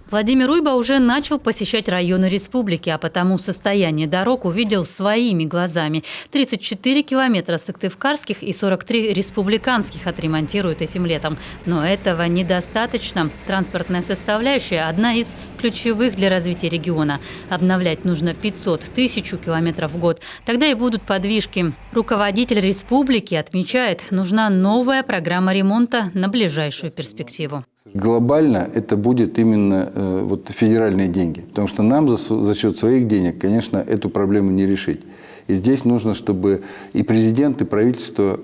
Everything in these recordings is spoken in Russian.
Владимир Уйба уже начал посещать районы республики, а потому состояние дорог увидел своими глазами. 34 километра сыктывкарских и 43 республиканских отремонтируют этим летом. Но этого недостаточно. Транспортная составляющая – одна из ключевых для развития региона. Обновлять нужно 500-1000 километров в год. Тогда и будут подвижки. Руководитель республики отмечает, нужна новая программа ремонта на ближайшую перспективу. Глобально это будет именно федеральные деньги, потому что нам за счет своих денег, конечно, эту проблему не решить. И здесь нужно, чтобы и президент, и правительство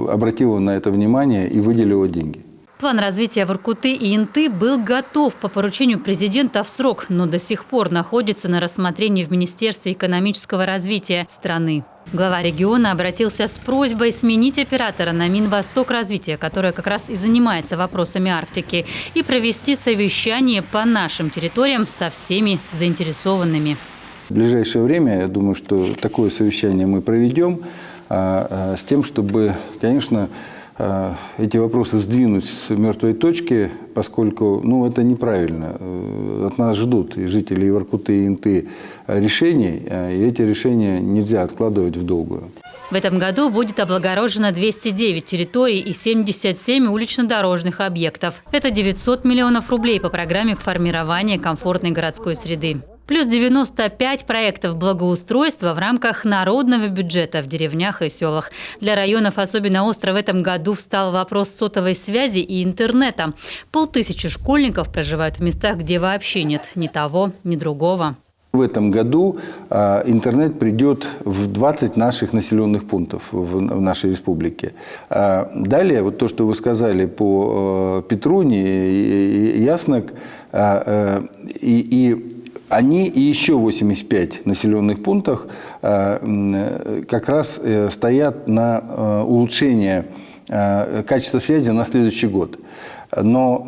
обратило на это внимание и выделило деньги. План развития Воркуты и Инты был готов по поручению президента в срок, но до сих пор находится на рассмотрении в Министерстве экономического развития страны. Глава региона обратился с просьбой сменить оператора на Минвостокразвитие, которое как раз и занимается вопросами Арктики, и провести совещание по нашим территориям со всеми заинтересованными. В ближайшее время, я думаю, что такое совещание мы проведем с тем, чтобы, конечно, эти вопросы сдвинуть с мертвой точки, поскольку это неправильно. От нас ждут и жители Воркуты и Инты решений, и эти решения нельзя откладывать в долгую. В этом году будет облагорожено 209 территорий и 77 улично-дорожных объектов. Это 900 миллионов рублей по программе формирования комфортной городской среды. Плюс 95 проектов благоустройства в рамках народного бюджета в деревнях и селах. Для районов особенно остро в этом году встал вопрос сотовой связи и интернета. 500 школьников проживают в местах, где вообще нет ни того, ни другого. В этом году интернет придет в 20 наших населенных пунктов в нашей республике. Далее, то, что вы сказали по Петруни, Яснок, они и еще 85 населенных пунктах как раз стоят на улучшение качества связи на следующий год. Но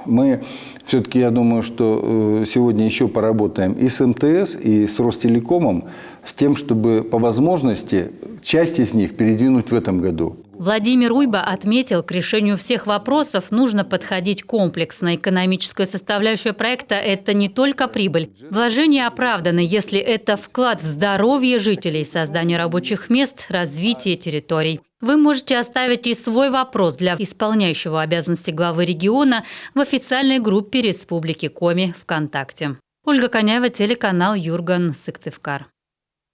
мы все-таки, я думаю, что сегодня еще поработаем и с МТС, и с Ростелекомом, с тем, чтобы по возможности часть из них передвинуть в этом году. Владимир Уйба отметил, к решению всех вопросов нужно подходить комплексно. Экономическая составляющая проекта – это не только прибыль. Вложения оправданы, если это вклад в здоровье жителей, создание рабочих мест, развитие территорий. Вы можете оставить и свой вопрос для исполняющего обязанности главы региона в официальной группе Республики Коми ВКонтакте. Ольга Коняева, телеканал Юрган, Сыктывкар.